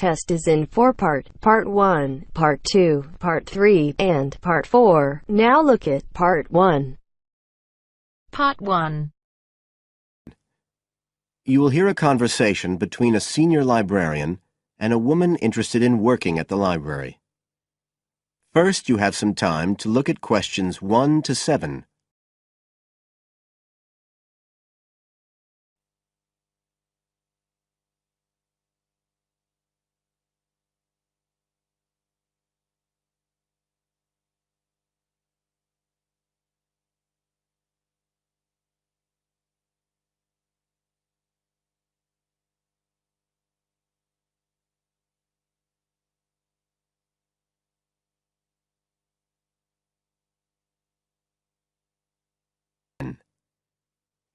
test is in 4-part, Part 1, Part 2, Part 3, and Part 4. Now look at Part 1. Part 1. You will hear a conversation between a senior librarian and a woman interested in working at the library. First, you have some time to look at questions 1 to 7.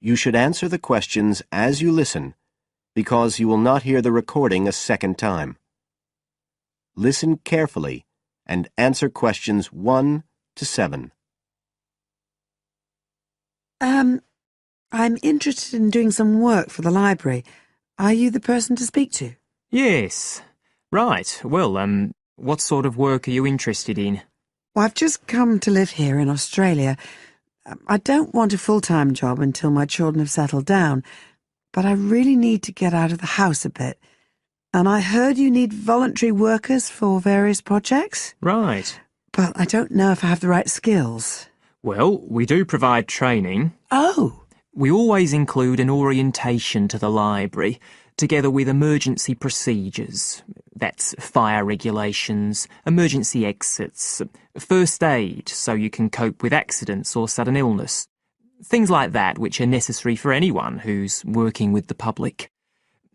You should answer the questions as you listen, because you will not hear the recording a second time. Listen carefully and answer questions 1 to 7. I'm interested in doing some work for the library. Are you the person to speak to? Yes. Right. Well, what sort of work are you interested in? Well, I've just come to live here in Australia. I don't want a full-time job until my children have settled down, but I really need to get out of the house a bit. And I heard you need voluntary workers for various projects. Right. But I don't know if I have the right skills. Well, we do provide training. Oh! We always include an orientation to the library, together with emergency procedures. That's fire regulations, emergency exits, first aid so you can cope with accidents or sudden illness. Things like that which are necessary for anyone who's working with the public.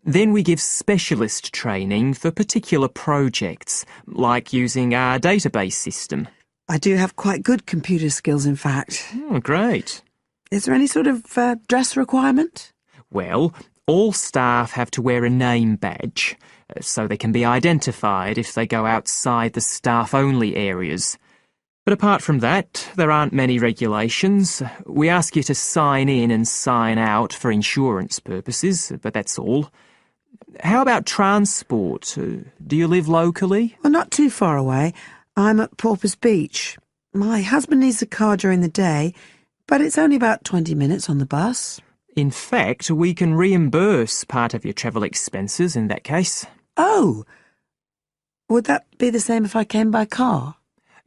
Then we give specialist training for particular projects, like using our database system. I do have quite good computer skills, in fact. Oh, great. Is there any sort of dress requirement? Well, all staff have to wear a name badge, so they can be identified if they go outside the staff-only areas. But apart from that, there aren't many regulations. We ask you to sign in and sign out for insurance purposes, but that's all. How about transport? Do you live locally? Well, not too far away. I'm at Porpoise Beach. My husband needs a car during the day, but it's only about 20 minutes on the bus. In fact, we can reimburse part of your travel expenses in that case. Oh! Would that be the same if I came by car?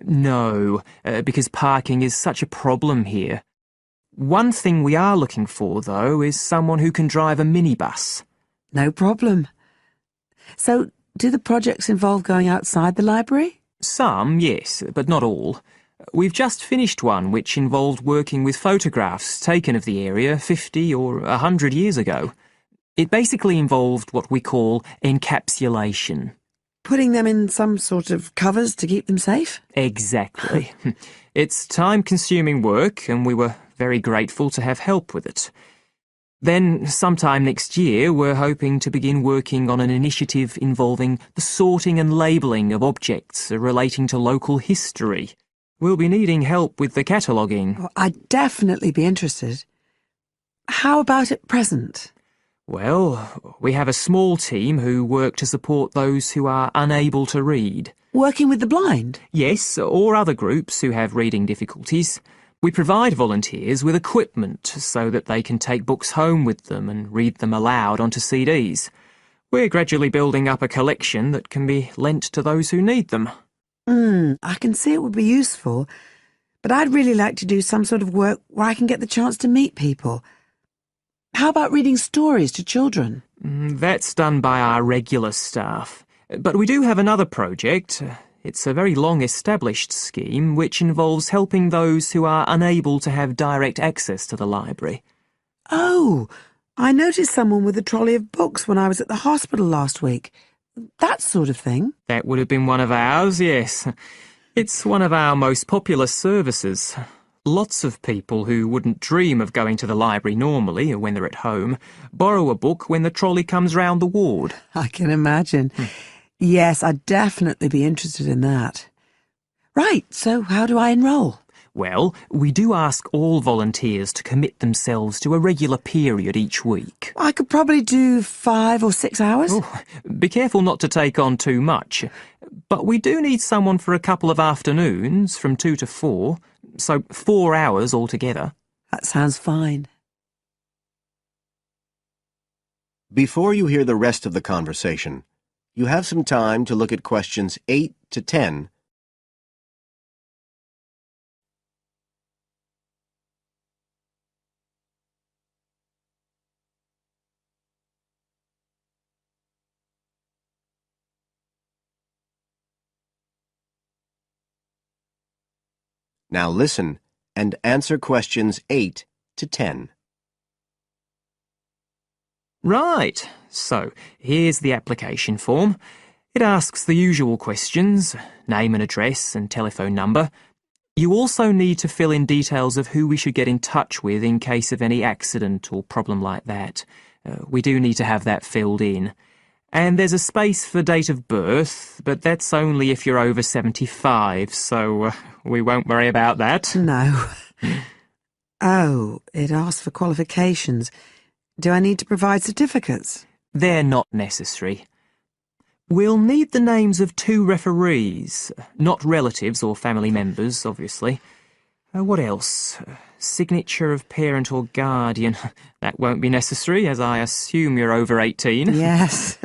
No, because parking is such a problem here. One thing we are looking for, though, is someone who can drive a minibus. No problem. So, do the projects involve going outside the library? Some, yes, but not all. We've just finished one which involved working with photographs taken of the area 50 or 100 years ago. It basically involved what we call encapsulation. Putting them in some sort of covers to keep them safe? Exactly. It's time-consuming work, and we were very grateful to have help with it. Then, sometime next year, we're hoping to begin working on an initiative involving the sorting and labelling of objects relating to local history. We'll be needing help with the cataloguing. Oh, I'd definitely be interested. How about at present? Well, we have a small team who work to support those who are unable to read. Working with the blind? Yes, or other groups who have reading difficulties. We provide volunteers with equipment so that they can take books home with them and read them aloud onto CDs. We're gradually building up a collection that can be lent to those who need them. I can see it would be useful, but I'd really like to do some sort of work where I can get the chance to meet people. How about reading stories to children? That's done by our regular staff. But we do have another project. It's a very long-established scheme which involves helping those who are unable to have direct access to the library. Oh, I noticed someone with a trolley of books when I was at the hospital last week. That sort of thing. That would have been one of ours, yes. It's one of our most popular services. Lots of people who wouldn't dream of going to the library normally or when they're at home borrow a book when the trolley comes round the ward. I can imagine. Yes, I'd definitely be interested in that. Right, so how do I enrol? Well, we do ask all volunteers to commit themselves to a regular period each week. I could probably do 5 or 6 hours. Oh, be careful not to take on too much. But we do need someone for a couple of afternoons from 2 to 4, so 4 hours altogether. That sounds fine. Before you hear the rest of the conversation, you have some time to look at questions 8 to 10. Now listen and answer questions 8 to 10. Right, so here's the application form. It asks the usual questions, name and address and telephone number. You also need to fill in details of who we should get in touch with in case of any accident or problem like that. We do need to have that filled in. And there's a space for date of birth, but that's only if you're over 75, so we won't worry about that. No. Oh, it asks for qualifications. Do I need to provide certificates? They're not necessary. We'll need the names of 2 referees, not relatives or family members, obviously. What else? Signature of parent or guardian. That won't be necessary, as I assume you're over 18. Yes.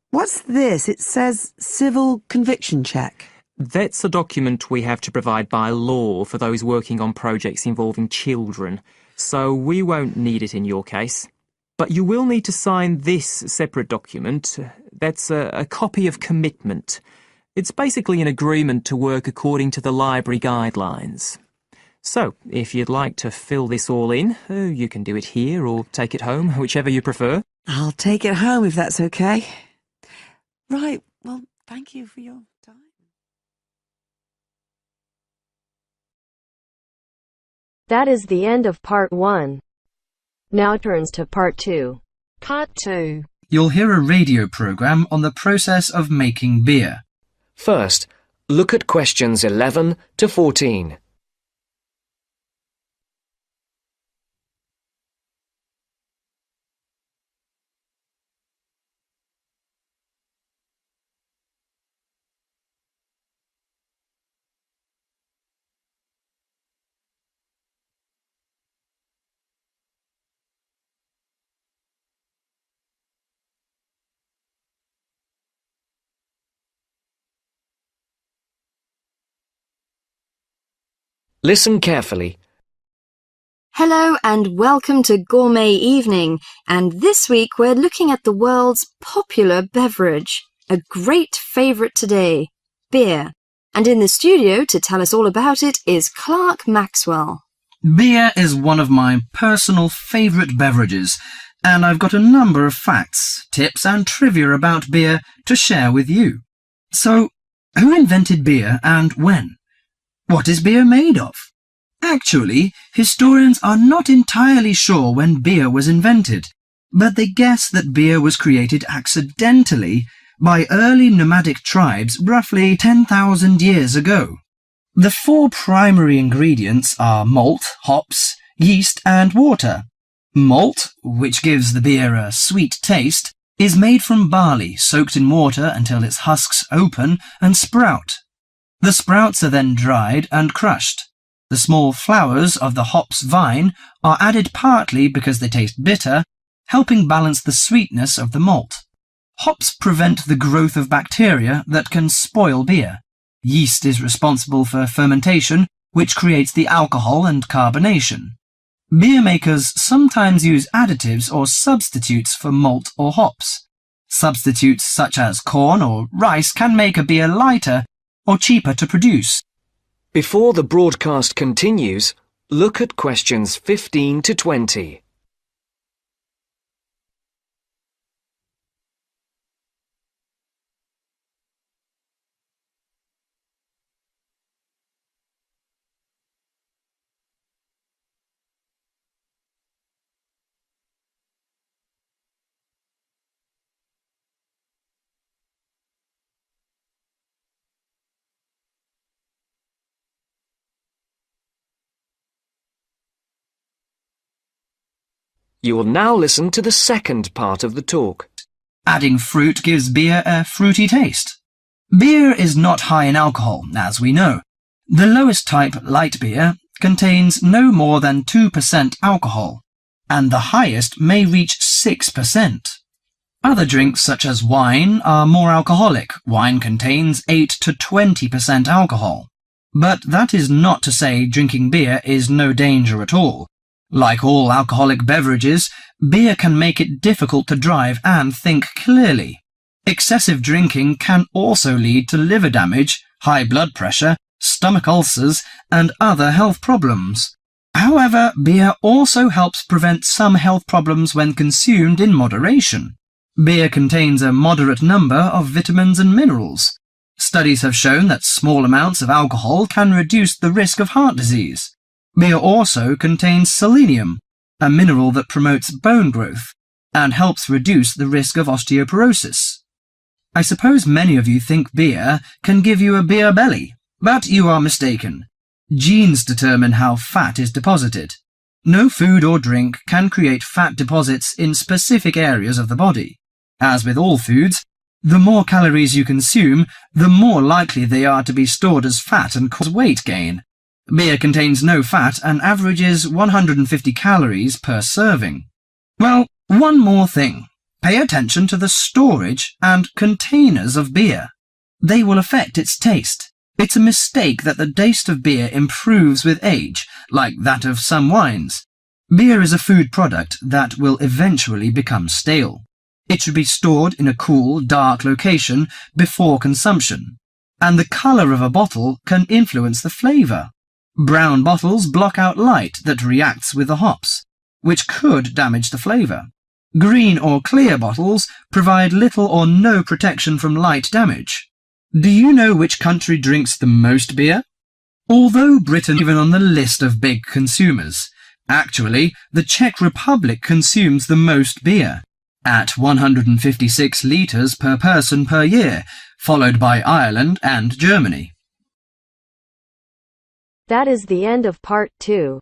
What's this? It says civil conviction check. That's a document we have to provide by law for those working on projects involving children, so we won't need it in your case. But you will need to sign this separate document. That's a copy of commitment. It's basically an agreement to work according to the library guidelines. So, if you'd like to fill this all in, you can do it here or take it home, whichever you prefer. I'll take it home if that's okay. Right, well, thank you for your time. That is the end of part 1. Now turns to part 2. Part 2. You'll hear a radio program on the process of making beer. First, look at questions 11 to 14. Listen carefully. Hello and welcome to Gourmet Evening, and this week we're looking at the world's popular beverage, a great favourite today, beer. And in the studio to tell us all about it is Clark Maxwell. Beer is one of my personal favourite beverages, and I've got a number of facts, tips and trivia about beer to share with you. So, who invented beer and when? What is beer made of? Actually, historians are not entirely sure when beer was invented, but they guess that beer was created accidentally by early nomadic tribes roughly 10,000 years ago. The 4 primary ingredients are malt, hops, yeast and water. Malt, which gives the beer a sweet taste, is made from barley soaked in water until its husks open and sprout. The sprouts are then dried and crushed. The small flowers of the hops vine are added partly because they taste bitter, helping balance the sweetness of the malt. Hops prevent the growth of bacteria that can spoil beer. Yeast is responsible for fermentation, which creates the alcohol and carbonation. Beer makers sometimes use additives or substitutes for malt or hops. Substitutes such as corn or rice can make a beer lighter or cheaper to produce. Before the broadcast continues, look at questions 15 to 20. You will now listen to the second part of the talk. Adding fruit gives beer a fruity taste. Beer is not high in alcohol, as we know. The lowest type, light beer, contains no more than 2% alcohol, and the highest may reach 6%. Other drinks such as wine are more alcoholic. Wine contains 8 to 20% alcohol. But that is not to say drinking beer is no danger at all. Like all alcoholic beverages, beer can make it difficult to drive and think clearly. Excessive drinking can also lead to liver damage, high blood pressure, stomach ulcers, and other health problems. However, beer also helps prevent some health problems when consumed in moderation. Beer contains a moderate number of vitamins and minerals. Studies have shown that small amounts of alcohol can reduce the risk of heart disease. Beer also contains selenium, a mineral that promotes bone growth and helps reduce the risk of osteoporosis. I suppose many of you think beer can give you a beer belly, but you are mistaken. Genes determine how fat is deposited. No food or drink can create fat deposits in specific areas of the body. As with all foods, the more calories you consume, the more likely they are to be stored as fat and cause weight gain. Beer contains no fat and averages 150 calories per serving. Well, one more thing. Pay attention to the storage and containers of beer. They will affect its taste. It's a mistake that the taste of beer improves with age, like that of some wines. Beer is a food product that will eventually become stale. It should be stored in a cool, dark location before consumption, and the color of a bottle can influence the flavor. Brown bottles block out light that reacts with the hops, which could damage the flavor. Green or clear bottles provide little or no protection from light damage. Do you know which country drinks the most beer? Although Britain is even on the list of big consumers, actually, the Czech Republic consumes the most beer, at 156 litres per person per year, followed by Ireland and Germany. That is the end of Part 2.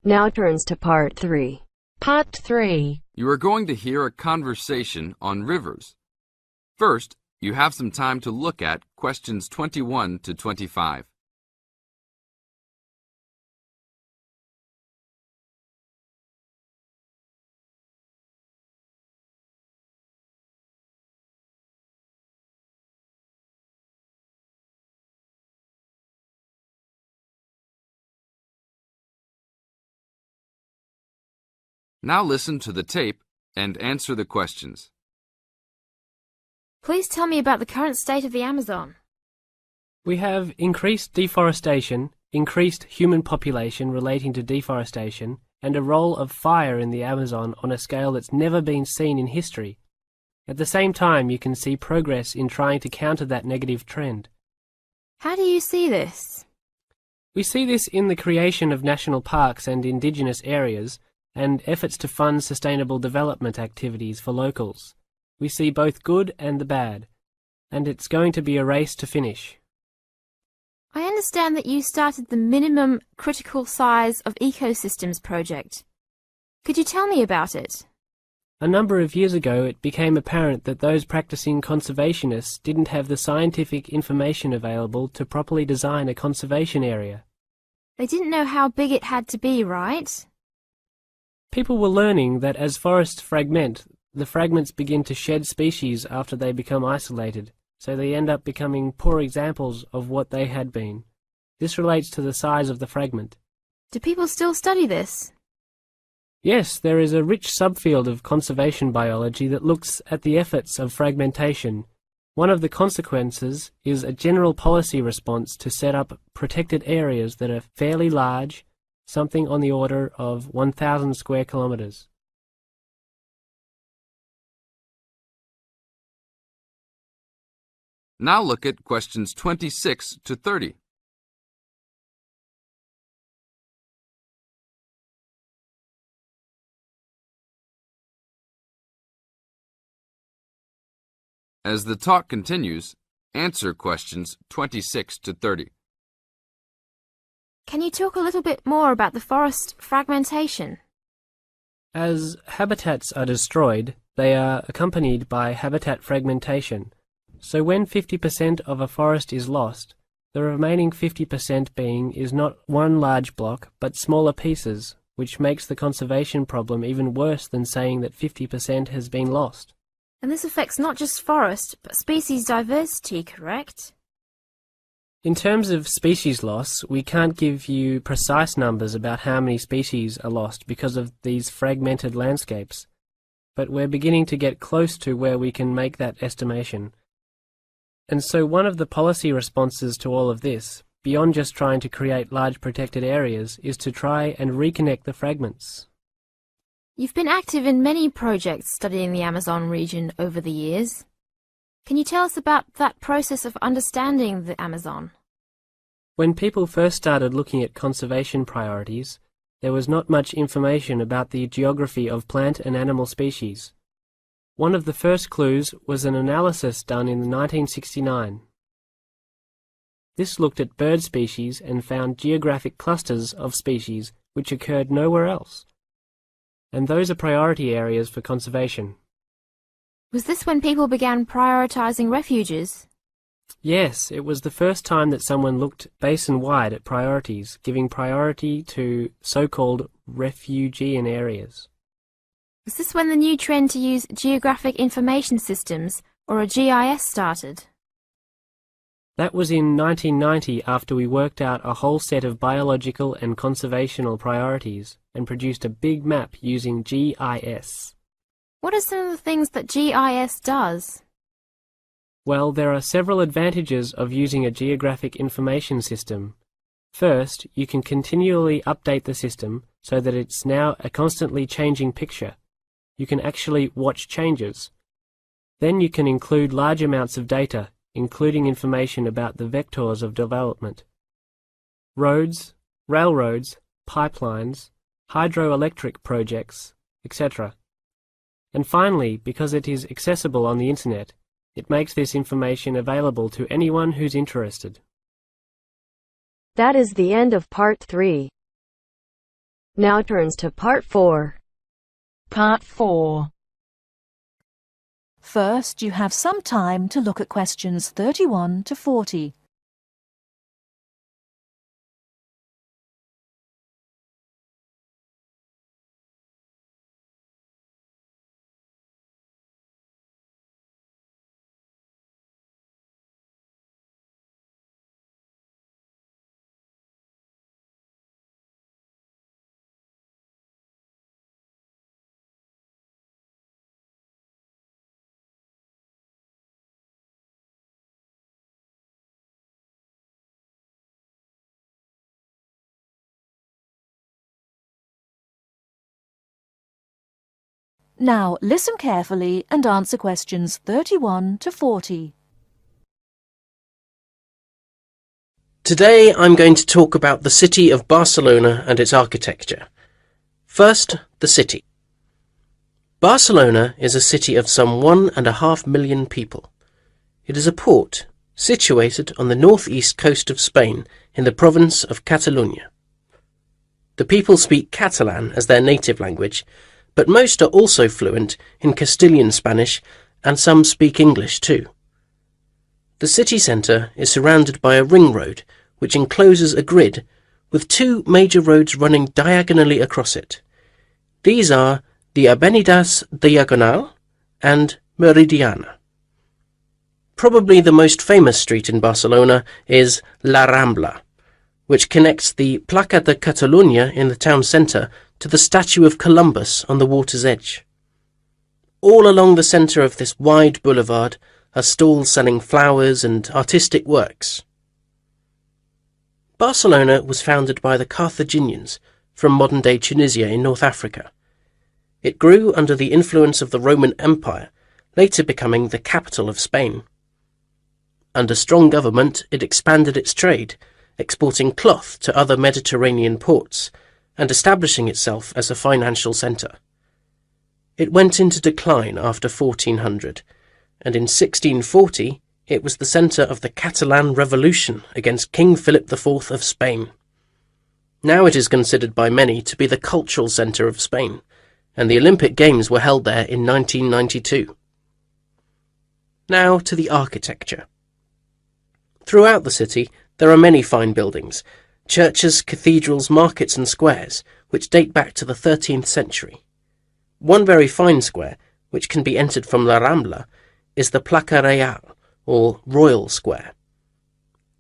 Now turns to Part 3. Part 3. You are going to hear a conversation on rivers. First, you have some time to look at questions 21 to 25. Now listen to the tape and answer the questions. Please tell me about the current state of the Amazon. We have increased deforestation, increased human population relating to deforestation, and a role of fire in the Amazon on a scale that's never been seen in history. At the same time, you can see progress in trying to counter that negative trend. How do you see this? We see this in the creation of national parks and indigenous areas, and efforts to fund sustainable development activities for locals. We see both good and the bad, and it's going to be a race to finish. I understand that you started the Minimum Critical Size of Ecosystems project. Could you tell me about it? A number of years ago, it became apparent that those practicing conservationists didn't have the scientific information available to properly design a conservation area. They didn't know how big it had to be, right? People were learning that as forests fragment, the fragments begin to shed species after they become isolated, so they end up becoming poor examples of what they had been. This relates to the size of the fragment. Do people still study this? Yes, there is a rich subfield of conservation biology that looks at the efforts of fragmentation. One of the consequences is a general policy response to set up protected areas that are fairly large, something on the order of 1,000 square kilometres. Now look at questions 26 to 30. As the talk continues, answer questions 26 to 30. Can you talk a little bit more about the forest fragmentation? As habitats are destroyed, they are accompanied by habitat fragmentation. So when 50% of a forest is lost, the remaining 50% being is not one large block, but smaller pieces, which makes the conservation problem even worse than saying that 50% has been lost. And this affects not just forest, but species diversity, correct? In terms of species loss, we can't give you precise numbers about how many species are lost because of these fragmented landscapes, but we're beginning to get close to where we can make that estimation. And so one of the policy responses to all of this, beyond just trying to create large protected areas, is to try and reconnect the fragments. You've been active in many projects studying the Amazon region over the years. Can you tell us about that process of understanding the Amazon? When people first started looking at conservation priorities, there was not much information about the geography of plant and animal species. One of the first clues was an analysis done in 1969. This looked at bird species and found geographic clusters of species which occurred nowhere else. And those are priority areas for conservation. Was this when people began prioritizing refuges? Yes, it was the first time that someone looked basin-wide at priorities, giving priority to so-called refugean areas. Was this when the new trend to use Geographic Information Systems, or a GIS, started? That was in 1990 after we worked out a whole set of biological and conservational priorities and produced a big map using GIS. What are some of the things that GIS does? Well, there are several advantages of using a geographic information system. First, you can continually update the system so that it's now a constantly changing picture. You can actually watch changes. Then you can include large amounts of data, including information about the vectors of development. Roads, railroads, pipelines, hydroelectric projects, etc. And finally, because it is accessible on the internet, it makes this information available to anyone who's interested. That is the end of Part 3. Now turns to Part 4. Part 4. First, you have some time to look at questions 31 to 40. Now listen carefully and answer questions 31 to 40. Today I'm going to talk about the city of Barcelona and its architecture. First, the city. Barcelona is a city of some 1.5 million people. It is a port situated on the northeast coast of Spain in the province of Catalonia. The people speak Catalan as their native language, but most are also fluent in Castilian Spanish, and some speak English too. The city centre is surrounded by a ring road which encloses a grid with two major roads running diagonally across it. These are the Avenidas Diagonal and Meridiana. Probably the most famous street in Barcelona is La Rambla, which connects the Plaça de Catalunya in the town centre to the statue of Columbus on the water's edge. All along the centre of this wide boulevard are stalls selling flowers and artistic works. Barcelona was founded by the Carthaginians from modern-day Tunisia in North Africa. It grew under the influence of the Roman Empire, later becoming the capital of Spain. Under strong government, it expanded its trade, exporting cloth to other Mediterranean ports, and establishing itself as a financial centre. It went into decline after 1400, and in 1640 it was the centre of the Catalan Revolution against King Philip IV of Spain. Now it is considered by many to be the cultural centre of Spain, and the Olympic Games were held there in 1992. Now to the architecture. Throughout the city, there are many fine buildings, churches, cathedrals, markets and squares, which date back to the 13th century. One very fine square, which can be entered from La Rambla, is the Plaza Real, or Royal Square.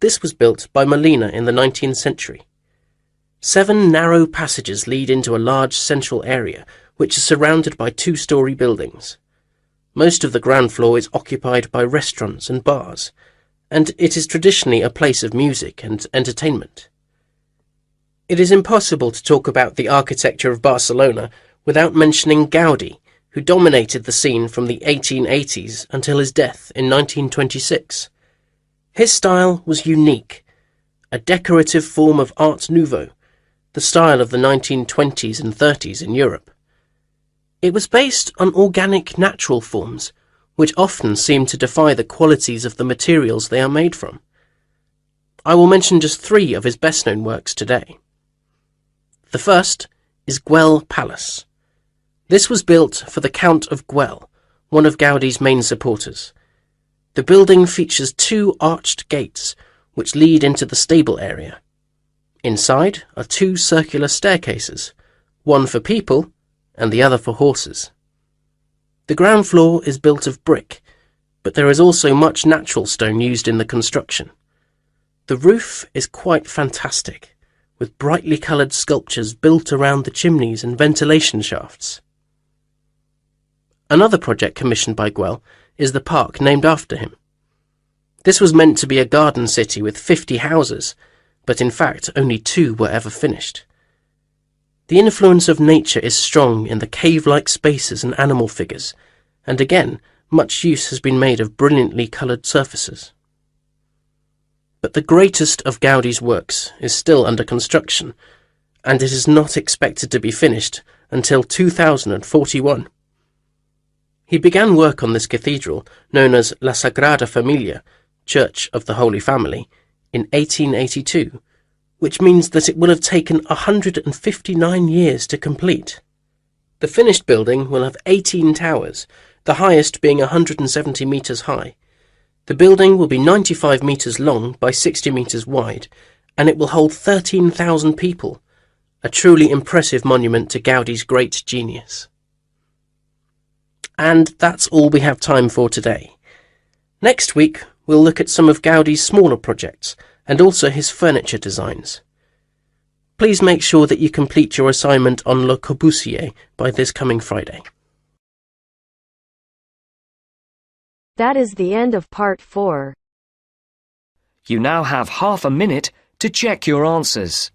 This was built by Molina in the 19th century. 7 narrow passages lead into a large central area, which is surrounded by 2-story buildings. Most of the ground floor is occupied by restaurants and bars, and it is traditionally a place of music and entertainment. It is impossible to talk about the architecture of Barcelona without mentioning Gaudí, who dominated the scene from the 1880s until his death in 1926. His style was unique, a decorative form of Art Nouveau, the style of the 1920s and 30s in Europe. It was based on organic natural forms, which often seem to defy the qualities of the materials they are made from. I will mention just 3 of his best-known works today. The first is Güell Palace. This was built for the Count of Güell, one of Gaudí's main supporters. The building features 2 arched gates, which lead into the stable area. Inside are 2 circular staircases, one for people and the other for horses. The ground floor is built of brick, but there is also much natural stone used in the construction. The roof is quite fantastic, with brightly coloured sculptures built around the chimneys and ventilation shafts. Another project commissioned by Güell is the park named after him. This was meant to be a garden city with 50 houses, but in fact only 2 were ever finished. The influence of nature is strong in the cave-like spaces and animal figures, and again, much use has been made of brilliantly coloured surfaces. But the greatest of Gaudí's works is still under construction, and it is not expected to be finished until 2041. He began work on this cathedral, known as La Sagrada Familia, Church of the Holy Family, in 1882, which means that it will have taken 159 years to complete. The finished building will have 18 towers, the highest being 170 metres high. The building will be 95 metres long by 60 metres wide, and it will hold 13,000 people, a truly impressive monument to Gaudí's great genius. And that's all we have time for today. Next week, we'll look at some of Gaudí's smaller projects and also his furniture designs. Please make sure that you complete your assignment on Le Corbusier by this coming Friday. That is the end of part 4. You now have half a minute to check your answers.